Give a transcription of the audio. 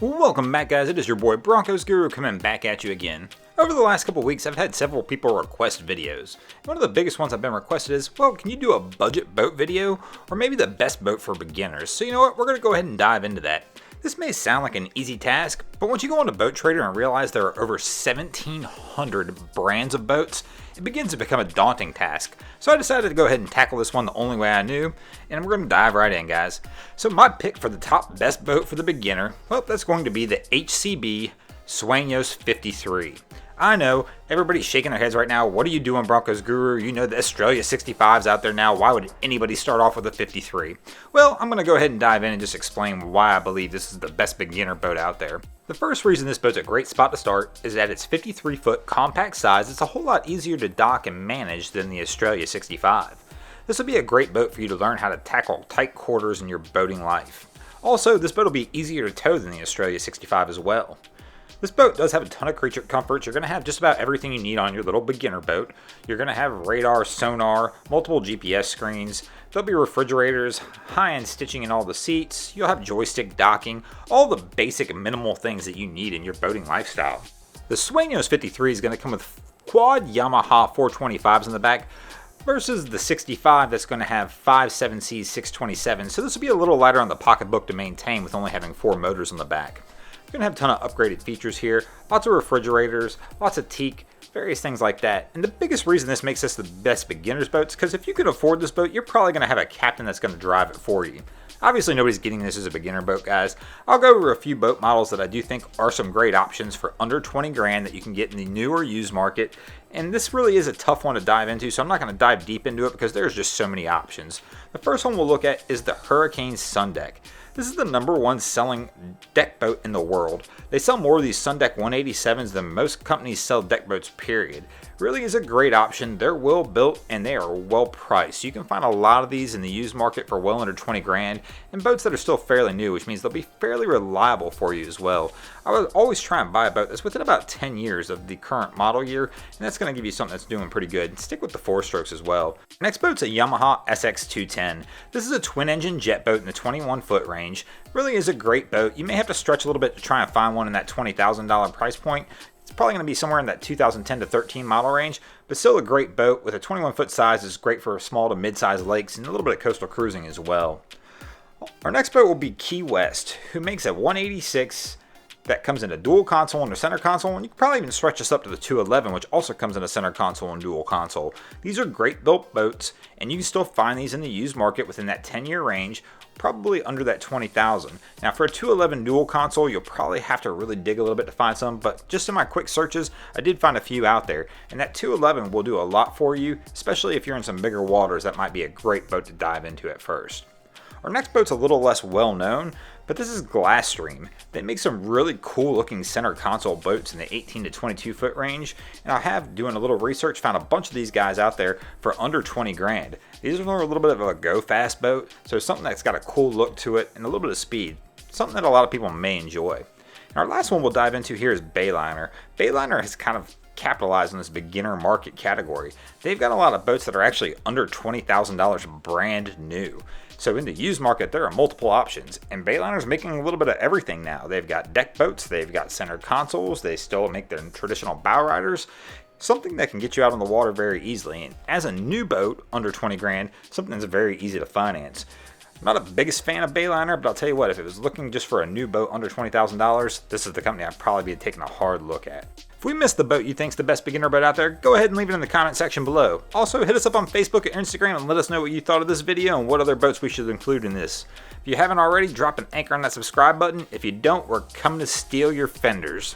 Welcome back, guys. It is your boy Broncos Guru coming back at you again. Over the last couple weeks, I've had several people request videos. One of the biggest ones I've been requested is, well, can you do a budget boat video? Or maybe the best boat for beginners? So you know what, we're going to go ahead and dive into that. This may sound like an easy task, but once you go onto Boat Trader and realize there are over 1,700 brands of boats, it begins to become a daunting task. So I decided to go ahead and tackle this one the only way I knew, and we're going to dive right in, guys. So my pick for the top best boat for the beginner, well, that's going to be the HCB Suenos 53. I know, everybody's shaking their heads right now. What are you doing, Broncos Guru? You know the Australia 65's out there now. Why would anybody start off with a 53? Well, I'm going to go ahead and dive in and just explain why I believe this is the best beginner boat out there. The first reason this boat's a great spot to start is that its 53-foot compact size is a whole lot easier to dock and manage than the Australia 65. This will be a great boat for you to learn how to tackle tight quarters in your boating life. Also, this boat will be easier to tow than the Australia 65 as well. This boat does have a ton of creature comforts. You're going to have just about everything you need on your little beginner boat. You're going to have radar, sonar, multiple GPS screens. There'll be refrigerators, high-end stitching in all the seats. You'll have joystick docking, all the basic minimal things that you need in your boating lifestyle. The Suenos 53 is going to come with quad Yamaha 425s in the back versus the 65 that's going to have 5 7C 627. So this will be a little lighter on the pocketbook to maintain with only having 4 motors on the back. You're going to have a ton of upgraded features here, lots of refrigerators, lots of teak, various things like that. And the biggest reason this makes this the best beginner's boat is because if you can afford this boat, you're probably going to have a captain that's going to drive it for you. Obviously, nobody's getting this as a beginner boat, guys. I'll go over a few boat models that I do think are some great options for under 20 grand that you can get in the new or used market. And this really is a tough one to dive into, so I'm not going to dive deep into it because there's just so many options. The first one we'll look at is the Hurricane Sundeck. This is the #1 selling deck boat in the world. They sell more of these Sundeck 187s than most companies sell deck boats, period. Really is a great option. They're well built and they are well priced. You can find a lot of these in the used market for well under 20 grand and boats that are still fairly new, which means they'll be fairly reliable for you as well. I would always try and buy a boat that's within about 10 years of the current model year, and that's going to give you something that's doing pretty good. Stick with the 4-strokes as well. Next boat's a Yamaha SX210. This is a twin-engine jet boat in the 21-foot range. Really is a great boat. You may have to stretch a little bit to try and find one in that $20,000 price point. It's probably going to be somewhere in that 2010 to 13 model range, but still a great boat with a 21-foot size. Is great for small to mid-sized lakes and a little bit of coastal cruising as well. Our next boat will be Key West, who makes a 186 that comes in a dual console and a center console, and you can probably even stretch this up to the 211, which also comes in a center console and dual console. These are great built boats, and you can still find these in the used market within that 10-year range, probably under that 20,000. Now for a 211 dual console, you'll probably have to really dig a little bit to find some, but just in my quick searches, I did find a few out there, and that 211 will do a lot for you, especially if you're in some bigger waters. That might be a great boat to dive into at first. Our next boat's a little less well known, but this is Glasstream. They make some really cool looking center console boats in the 18 to 22 foot range, and I have, doing a little research, found a bunch of these guys out there for under 20 grand. These are a little bit of a go fast boat, so something that's got a cool look to it and a little bit of speed, something that a lot of people may enjoy. And our last one we'll dive into here is Bayliner. Bayliner has kind of capitalized on this beginner market category. They've got a lot of boats that are actually under $20,000 brand new. So in the used market, there are multiple options, and Bayliner's making a little bit of everything now. They've got deck boats, they've got center consoles, they still make their traditional bow riders, something that can get you out on the water very easily. And as a new boat under 20 grand, something that's very easy to finance. I'm not a biggest fan of Bayliner, but I'll tell you what, if it was looking just for a new boat under $20,000, this is the company I'd probably be taking a hard look at. If we missed the boat you think's the best beginner boat out there, go ahead and leave it in the comment section below. Also, hit us up on Facebook or Instagram and let us know what you thought of this video and what other boats we should include in this. If you haven't already, drop an anchor on that subscribe button. If you don't, we're coming to steal your fenders.